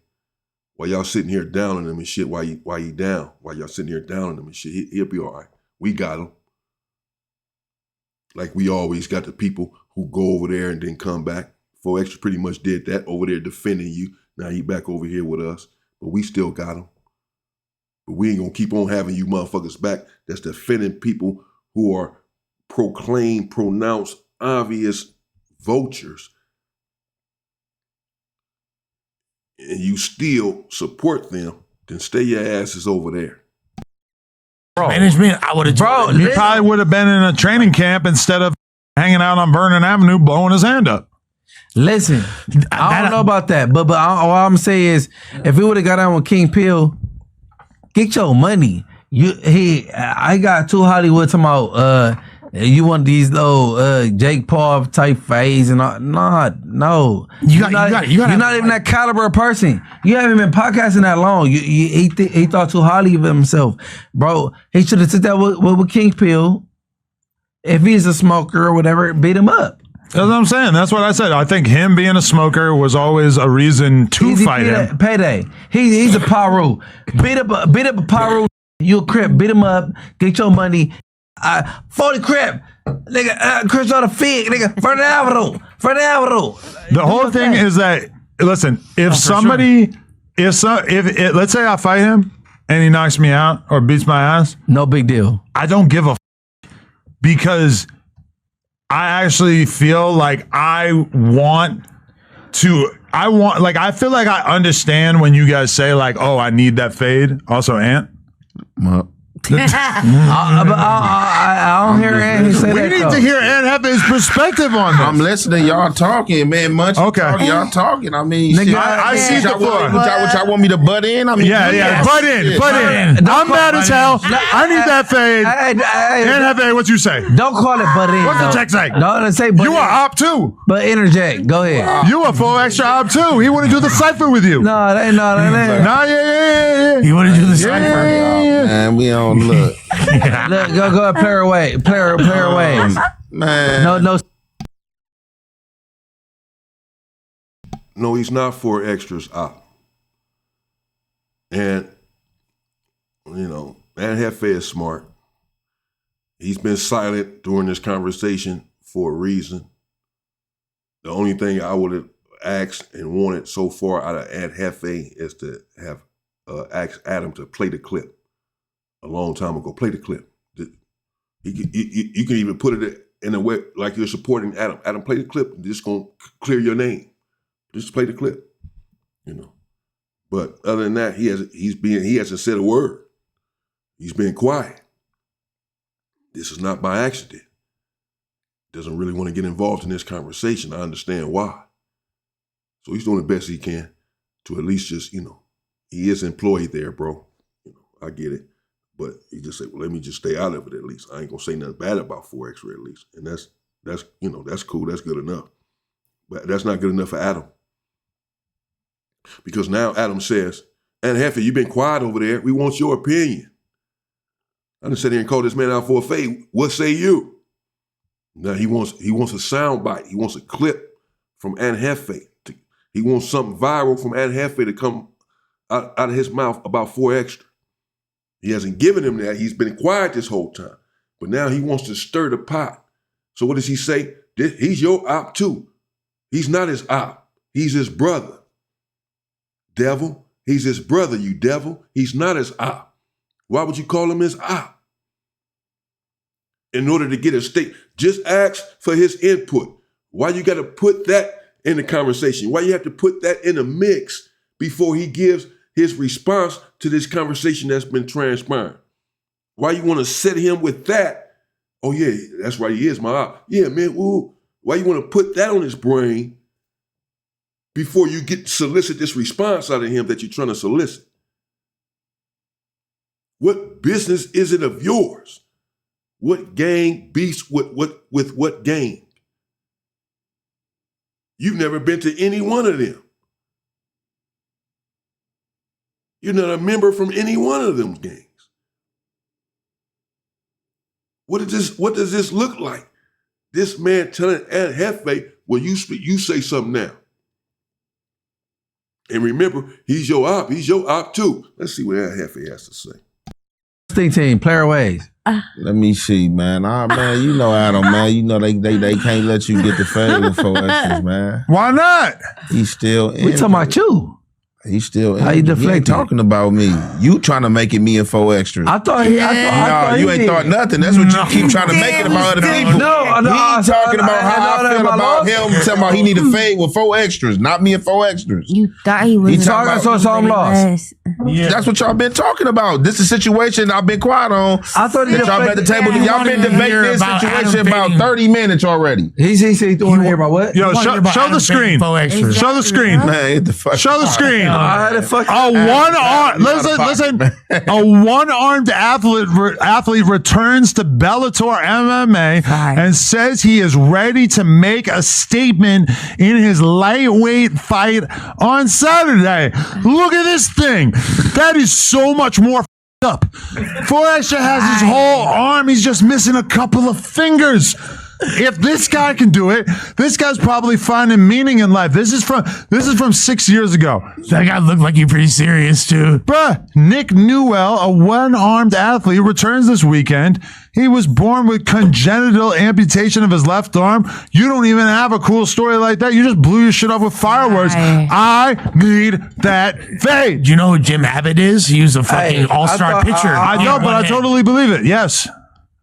While y'all sitting here downing him and shit, while you down, while y'all sitting here downing him and shit, he'll be all right. We got him. Like we always got the people who go over there and then come back. 4Extra pretty much did that over there defending you. Now he back over here with us, but we still got him. But we ain't gonna keep on having you motherfuckers back that's defending people who are proclaimed, pronounced, obvious vultures. And you still support them, then stay your asses over there. Bro, management, I would have. Bro, he probably would have been in a training camp instead of hanging out on Vernon Avenue blowing his hand up. Listen, I don't know about that, but all I'm saying is, if we would have got on with King Pill, get your money. I got too Hollywood talking about you want these little Jake Paul type phase and all. No. You're not even that caliber of person. You haven't been podcasting that long. He thought too highly of himself, bro. He should have took that with King Pill. If he's a smoker or whatever, beat him up. That's what I'm saying. That's what I said. I think him being a smoker was always a reason to fight him. Payday. He's a Paru. Beat up a Paru. You a Crip. Beat him up. Get your money. 40 Crip. Nigga, Chris on the fig. Nigga, Vernon Avenue. The whole thing is that, listen, if somebody, if let's say I fight him and he knocks me out or beats my ass. No big deal. I don't give a because I actually feel like I feel like I understand when you guys say like, oh, I need that fade. Also, Ant. I don't hear Ant say that. We need to hear Ant have his perspective on this. I'm listening. Y'all talking, man. Much talking, y'all talking. I mean, nigga, I see the floor. What y'all want me to butt in? I mean, yeah. Butt in. I'm mad as hell. I need that fade. Ant Hefe, what you say? Don't call it butt in. What's the text say? No, say butt in. You are op too. But interject. Go ahead. You are 4Extra op too. He want to do the cipher with you. No, that ain't. Yeah. You want to do the cipher? Man, we don't look. Look, go player away. Player away. Man. No. No, he's not 4Extra's op. And, man, Hefe is smart. He's been silent during this conversation for a reason. The only thing I would have asked and wanted so far out of Ant Hefe is to have asked Adam to play the clip a long time ago. Play the clip. You can even put it in a way like you're supporting Adam. Adam, play the clip. Just gonna clear your name. Just play the clip. But other than that, he hasn't said a word. He's been quiet. This is not by accident. Doesn't really want to get involved in this conversation. I understand why. So he's doing the best he can to at least just, he is employed there, bro. I get it. But he just said, well, let me just stay out of it at least. I ain't gonna say nothing bad about 4Extra at least. And that's cool. That's good enough. But that's not good enough for Adam. Because now Adam says, and Hefty, you've been quiet over there. We want your opinion. I done sit here and call this man out for a fade. What say you? Now he wants a sound bite. He wants a clip from Aunt Hefe. He wants something viral from Aunt Hefe to come out of his mouth about 4 Extra. He hasn't given him that. He's been quiet this whole time. But now he wants to stir the pot. So what does he say? He's your op too. He's not his op. He's his brother. Devil. He's his brother, you devil. He's not his op. Why would you call him his op? In order to get a state, just ask for his input. Why you got to put that in the conversation? Why you have to put that in a mix before he gives his response to this conversation that's been transpiring? Why you want to set him with that? Oh yeah, that's right, he is my op. Yeah, man, woo. Why you want to put that on his brain before you solicit this response out of him that you're trying to solicit? What business is it of yours? What gang beefs with what gang? You've never been to any one of them. You're not a member from any one of them gangs. What does this look like? This man telling Aunt Hefe, well, you say something now. And remember, he's your op too. Let's see what Aunt Hefe has to say. Team, player ways. Let me see, man. Man, you know Adam, man. You know they can't let you get the fade with 4 Extras, man. Why not? He's still in. We talking about you. He's still in. How you deflecting? He ain't talking about me. You trying to make it me and 4 Extras. I thought he you ain't thought nothing. That's what you keep trying to make it about other people. He's talking about how I feel about him. Talking about he need a fade with 4 Extras, not me and 4 Extras. You thought he was. He talking about something lost. Yeah. That's what y'all been talking about. This is a situation I've been quiet on. I thought that y'all at the table. Y'all been debating this situation about 30 minutes already. He said he don't want to hear about what? Yo, show the screen. Show the screen. Man, get the fuck. Show the screen. I had a fucking A one-armed athlete returns to Bellator MMA and says he is ready to make a statement in his lightweight fight on Saturday. Look at this thing. That is so much more up. 4 Extra has his whole arm. He's just missing a couple of fingers. If this guy can do it, this guy's probably finding meaning in life. This is from 6 years ago. That guy looked like you're pretty serious too. Bruh, Nick Newell, a one-armed athlete, returns this weekend. He was born with congenital amputation of his left arm. You don't even have a cool story like that. You just blew your shit up with fireworks. I need that fade. Do you know who Jim Abbott is? He was a fucking all-star pitcher. I know, but I totally believe it. Yes.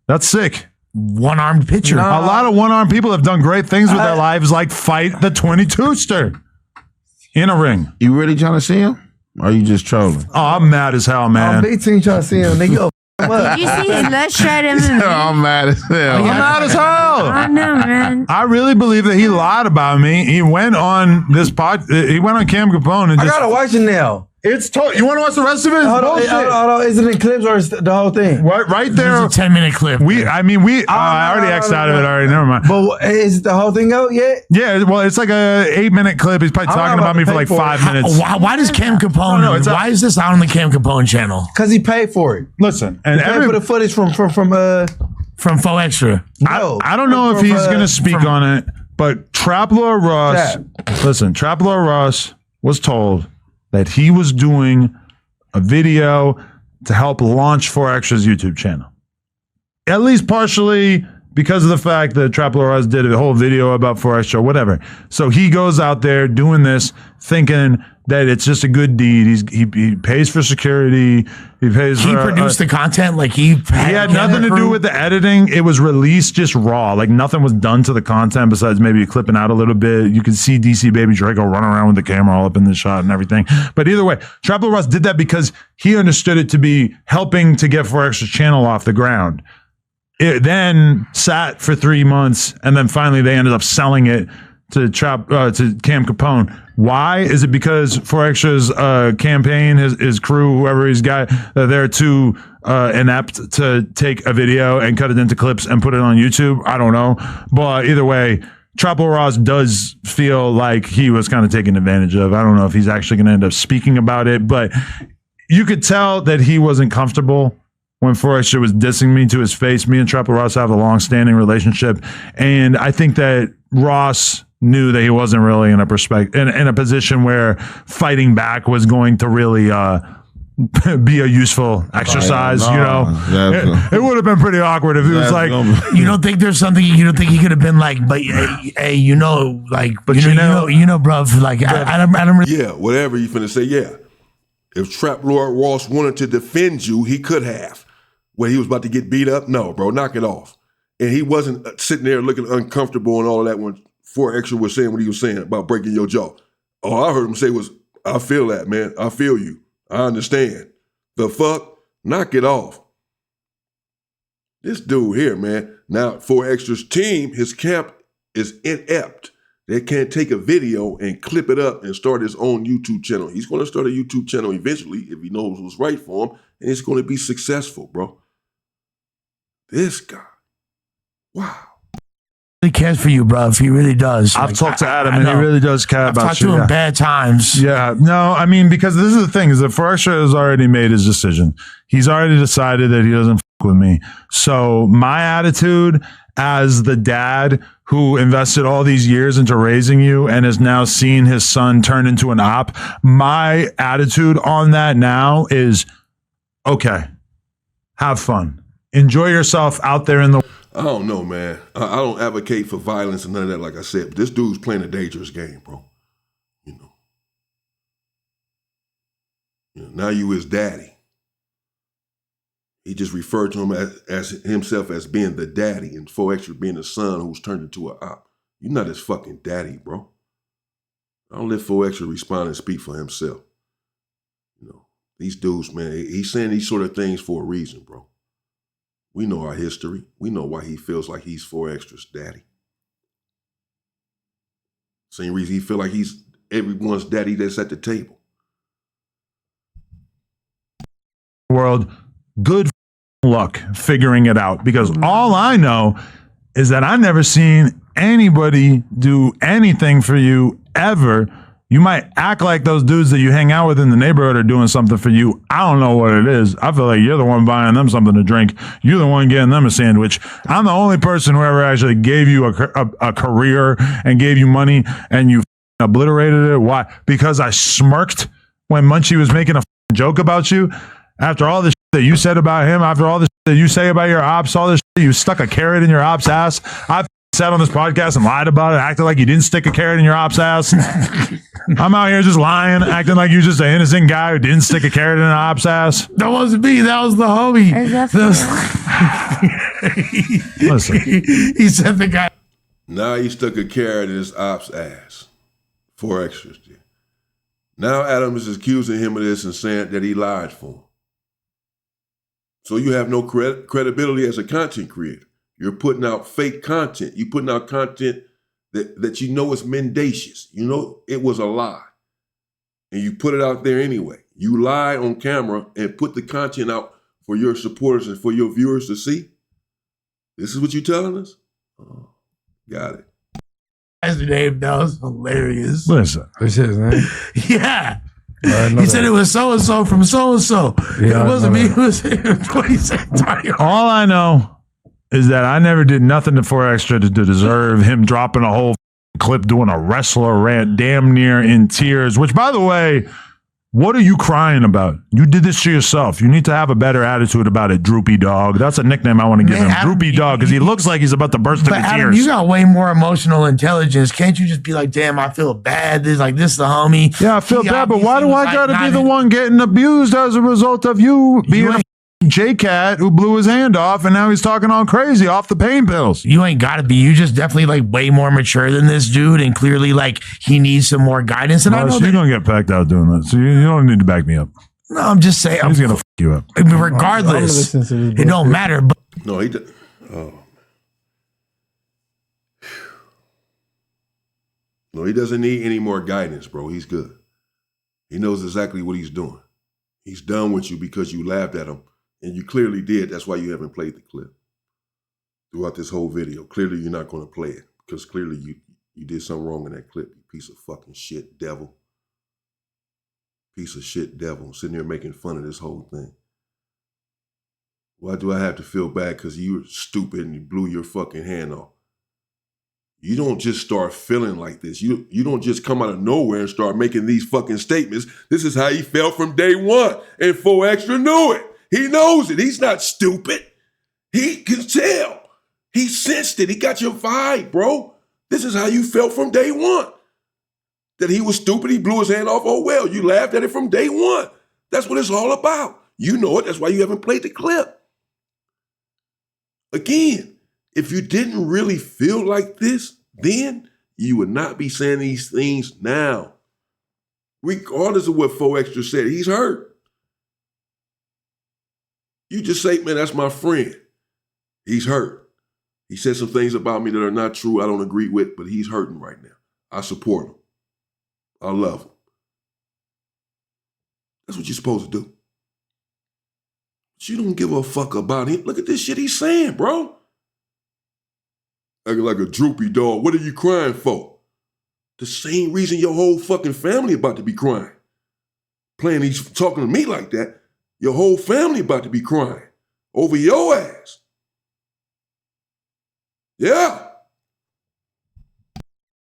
That's sick. One-armed pitcher. A lot of one-armed people have done great things with their lives, like fight the 22-ster in a ring. You really trying to see him? Or are you just trolling? Oh, I'm mad as hell, man. big team trying to see him. Nigga, Did you see his left shirt? I'm mad as hell. I'm mad as hell. I know, man. I really believe that he lied about me. He went on this he went on Cam Capone and I just... gotta watch it now. It's you want to watch the rest of it? Hold on. Is it in clips or is the whole thing? Right there. It's a 10-minute clip. I already X'd out of it already. Never mind. But is the whole thing out yet? Yeah, well, it's like a 8-minute clip. He's probably talking about me for like 5 minutes. Why does Cam Capone? Why is this out on the Cam Capone channel? Because he paid for it. Listen, and he paid for the footage from 4 Extra. No, I don't know if he's going to speak on it, but Trap Lord Ross. Trap Lord Ross was told that he was doing a video to help launch 4 Extra's YouTube channel. At least partially because of the fact that Trap Lord Ross did a whole video about 4 Extra, whatever. So he goes out there doing this, thinking that it's just a good deed. He pays for security. He pays. He produced the content, like he had nothing to do with the editing. It was released just raw. Like nothing was done to the content besides maybe clipping out a little bit. You can see DC Baby Draco running around with the camera all up in the shot and everything. But either way, Trap Lord Ross did that because he understood it to be helping to get 4 Extra's channel off the ground. It then sat for 3 months, and then finally they ended up selling it to Cam Capone. Why? Is it because 4 Extra's campaign, his crew, whoever he's got, they're too inept to take a video and cut it into clips and put it on YouTube? I don't know. But either way, Trapple Ross does feel like he was kind of taken advantage of. I don't know if he's actually going to end up speaking about it, but you could tell that he wasn't comfortable when Forrester was dissing me to his face. Me and Trapple Ross have a long-standing relationship, and I think that Ross knew that he wasn't really in a position where fighting back was going to really be a useful exercise. It would have been pretty awkward if he was like, you don't think there's something, you don't think he could have been like, but hey, you know, bruv, like, I don't really. Yeah, whatever you finna say, yeah. If Trap Lord Ross wanted to defend you, he could have. When he was about to get beat up, no, bro, knock it off. And he wasn't sitting there looking uncomfortable and all of that when 4Extra was saying what he was saying about breaking your jaw. All I heard him say was, I feel that, man. I feel you. I understand. The fuck? Knock it off. This dude here, man. Now, 4Extra's team, his camp is inept. They can't take a video and clip it up and start his own YouTube channel. He's going to start a YouTube channel eventually if he knows what's right for him, and it's going to be successful, bro. This guy. Wow. He cares for you, bro. He really does. I've talked to Adam, and he really does care about you. I've talked to him bad times. Yeah. No, I mean, because this is the thing, is that Forrester has already made his decision. He's already decided that he doesn't fuck with me. So my attitude as the dad who invested all these years into raising you and has now seen his son turn into an op, my attitude on that now is, okay, have fun. Enjoy yourself out there in the... I don't know, man. I don't advocate for violence and none of that, like I said. But this dude's playing a dangerous game, bro. You know, now you his daddy. He just referred to him as himself as being the daddy, and 4Extra being the son who's turned into an op. You're not his fucking daddy, bro. I don't let 4Extra respond and speak for himself. You know, these dudes, man, he's saying these sort of things for a reason, bro. We know our history. We know why he feels like he's 4Extra's daddy. Same reason he feel like he's everyone's daddy that's at the table. World, good luck figuring it out, because all I know is that I've never seen anybody do anything for you ever. You might act like those dudes that you hang out with in the neighborhood are doing something for you. I don't know what it is. I feel like you're the one buying them something to drink. You're the one getting them a sandwich. I'm the only person who ever actually gave you a career and gave you money, and you obliterated it. Why? Because I smirked when Munchie was making a joke about you. After all the shit that you said about him, after all the shit that you say about your ops, all this shit, you stuck a carrot in your ops ass. I've sat on this podcast and lied about it, acted like you didn't stick a carrot in your ops ass. I'm out here just lying, acting like you're just an innocent guy who didn't stick a carrot in an ops ass. That wasn't me. That was the homie. Listen. He said the guy. Now he stuck a carrot in his ops ass. 4Extras did. Now Adams is accusing him of this and saying that he lied for him. So you have no credibility as a content creator. You're putting out fake content. You're putting out content that you know is mendacious. You know it was a lie. And you put it out there anyway. You lie on camera and put the content out for your supporters and for your viewers to see. This is what you're telling us? Oh, got it. That's the name. That was hilarious. Listen. What's his name? Yeah. He said it was so-and-so from so-and-so. Yeah, it wasn't me. It was what he said. All I know is that I never did nothing to 4Extra to deserve him dropping a whole clip doing a wrestler rant damn near in tears, which, by the way, what are you crying about? You did this to yourself. You need to have a better attitude about it, Droopy Dog. That's a nickname I want to give him, Adam, Droopy Dog, because he looks like he's about to burst into Adam, tears. you got way more emotional intelligence. Can't you just be like, damn, I feel bad. This is the homie. Yeah, I feel bad, but why do I got to be the one getting abused as a result of you being a J-Cat who blew his hand off and now he's talking all crazy off the pain pills? You ain't got to be. You just definitely like way more mature than this dude, and clearly like he needs some more guidance. And I know you're going to get packed out doing that, so you don't need to back me up. No, I'm just saying. He's going to fuck you up. I mean, regardless, it don't matter. But No, he did. Oh. No, he doesn't need any more guidance, bro. He's good. He knows exactly what he's doing. He's done with you because you laughed at him. And you clearly did. That's why you haven't played the clip throughout this whole video. Clearly, you're not going to play it because clearly You did something wrong in that clip, you piece of fucking shit devil. Piece of shit devil. Sitting there making fun of this whole thing. Why do I have to feel bad because you were stupid and you blew your fucking hand off? You don't just start feeling like this. You don't just come out of nowhere and start making these fucking statements. This is how he felt from day one. And 4Extra knew it. He knows it. He's not stupid. He can tell. He sensed it. He got your vibe, bro. This is how you felt from day one. That he was stupid. He blew his hand off. Oh, well, you laughed at it from day one. That's what it's all about. You know it. That's why you haven't played the clip. Again, if you didn't really feel like this, then you would not be saying these things now. Regardless of what 4Extra said, he's hurt. You just say, man, that's my friend. He's hurt. He said some things about me that are not true, I don't agree with, but he's hurting right now. I support him. I love him. That's what you're supposed to do. But you don't give a fuck about him. Look at this shit he's saying, bro. Acting like a droopy dog. What are you crying for? The same reason your whole fucking family about to be crying. Talking to me like that, your whole family about to be crying over your ass. Yeah.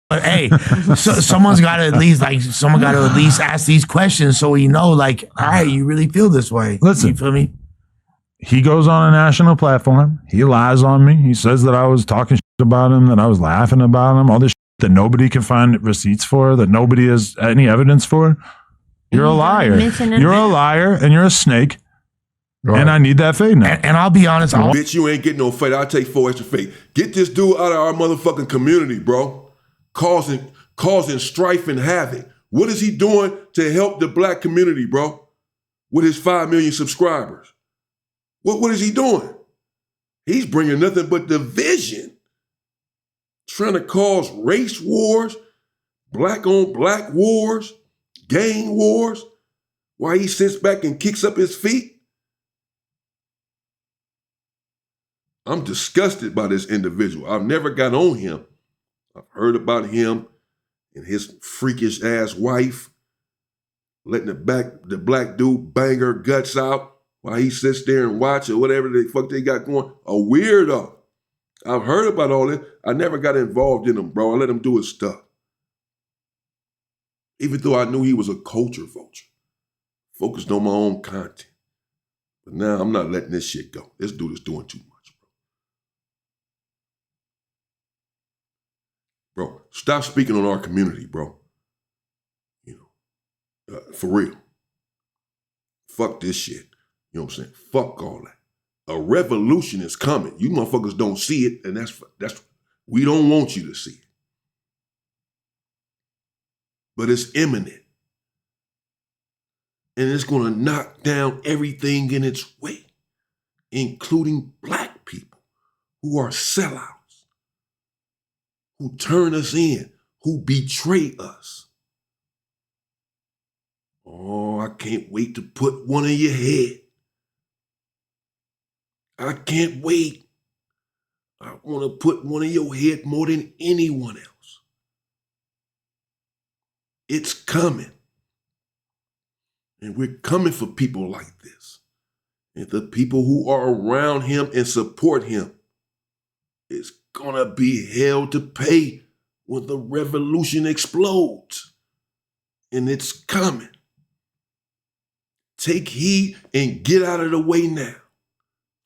But hey, someone's got to at least ask these questions so we know, like, all right, you really feel this way. Listen, you feel me? He goes on a national platform. He lies on me. He says that I was talking shit about him, that I was laughing about him, all this shit that nobody can find receipts for, that nobody has any evidence for. You're a liar. You're a liar and you're a snake. Right. And I need that fade now. And I'll be honest. Bitch, you ain't getting no fade. I'll take 4Extra fade. Get this dude out of our motherfucking community, bro. Causing strife and havoc. What is he doing to help the black community, bro? With his 5 million subscribers. What is he doing? He's bringing nothing but division. Trying to cause race wars, black on black wars, gang wars, while he sits back and kicks up his feet. I'm disgusted by this individual. I've never got on him. I've heard about him and his freakish ass wife letting the black dude bang her guts out while he sits there and watch or whatever the fuck they got going. A weirdo. I've heard about all this. I never got involved in him, bro. I let him do his stuff. Even though I knew he was a culture vulture. Focused on my own content. But now I'm not letting this shit go. This dude is doing too much. Bro, stop speaking on our community, bro. You know, for real. Fuck this shit. You know what I'm saying? Fuck all that. A revolution is coming. You motherfuckers don't see it, and that's we don't want you to see it. But it's imminent. And it's gonna knock down everything in its way, including black people who are sellouts. Who turn us in, who betray us. Oh, I can't wait to put one in your head. I can't wait. I want to put one in your head more than anyone else. It's coming. And we're coming for people like this. And the people who are around him and support him. It's gonna be hell to pay when the revolution explodes. And it's coming. Take heed and get out of the way now.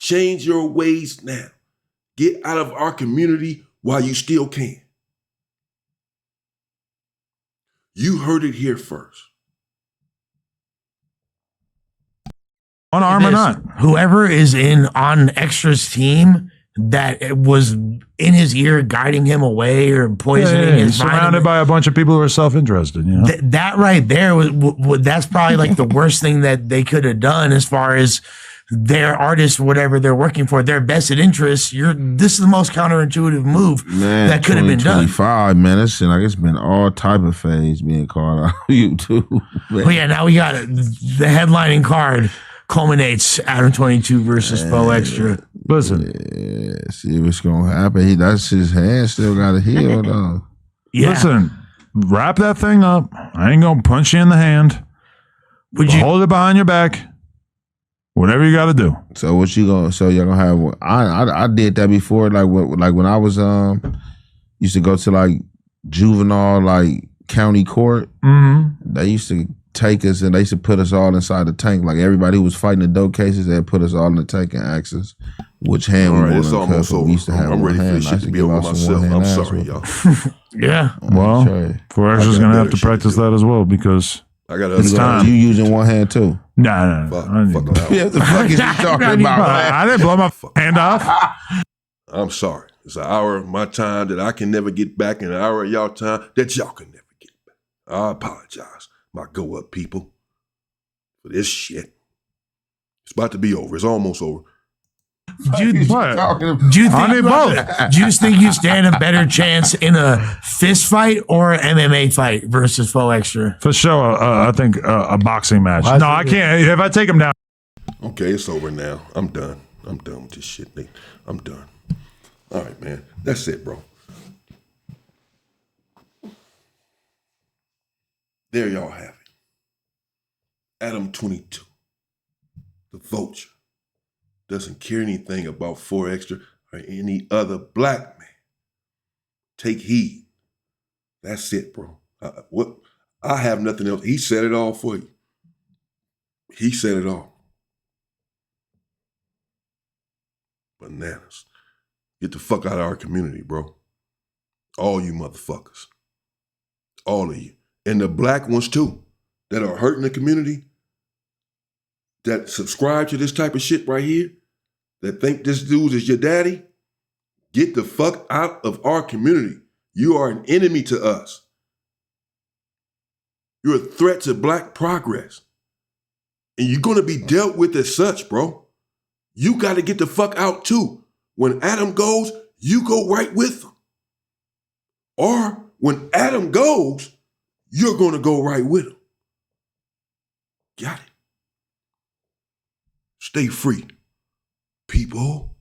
Change your ways now. Get out of our community while you still can. You heard it here first. On arm or not. Whoever is on Extra's team that was in his ear guiding him away or poisoning his mind. Surrounded by a bunch of people who are self-interested, you know? That right there, that's probably like the worst thing that they could have done as far as their artists, whatever they're working for, their vested interests. This is the most counterintuitive move that could have been done. 2025, man, it's been all type of phase being called out on YouTube. Well, yeah, now we got it. The headlining card culminates Adam 22 versus 4Extra. Listen. Yeah, see what's going to happen. That's his hand still got to heal, though. Yeah. Listen, wrap that thing up. I ain't gonna punch you in the hand. Would you Hold it behind your back. Whatever you got to do. So what you gonna? So y'all gonna have? I did that before. Like when I was used to go to like juvenile like county court. Mm-hmm. They used to take us and they used to put us all inside the tank. Like everybody who was fighting the dope cases, they'd put us all in the tank and ask us which hand All we right, it's want to almost cut. over. We used to have I'm one ready for hand. this I shit used to to be give over out some myself. one-hand I'm ass sorry, whooping. y'all. Yeah. Well, Sure. for I extras got gonna better have to shit to practice do. that as well because I got It's other time. You using one hand too? no. Fuck, I, fuck that. Yeah, what the fuck is he talking about? man? I didn't blow my hand off. I'm sorry. It's an hour of my time that I can never get back and an hour of y'all time that y'all can never get back. I apologize, my go up people, for this shit. It's about to be over. It's almost over. Do you think you stand a better chance in a fist fight or an MMA fight versus Faux Extra? For sure, I think a boxing match. No, I can't. If I take him down. Okay, it's over now. I'm done. I'm done with this shit, Nate. I'm done. All right, man. That's it, bro. There y'all have it. Adam 22, the vulture, doesn't care anything about 4 Extra or any other black man. Take heed. That's it, bro. What? I have nothing else. He said it all for you. He said it all. Bananas. Get the fuck out of our community, bro. All you motherfuckers. All of you. And the black ones too, that are hurting the community, that subscribe to this type of shit right here, that think this dude is your daddy, get the fuck out of our community. You are an enemy to us. You're a threat to black progress. And you're gonna be dealt with as such, bro. You gotta get the fuck out too. When Adam goes, you go right with him. Or when Adam goes, you're gonna go right with him. Got it? Stay free, people.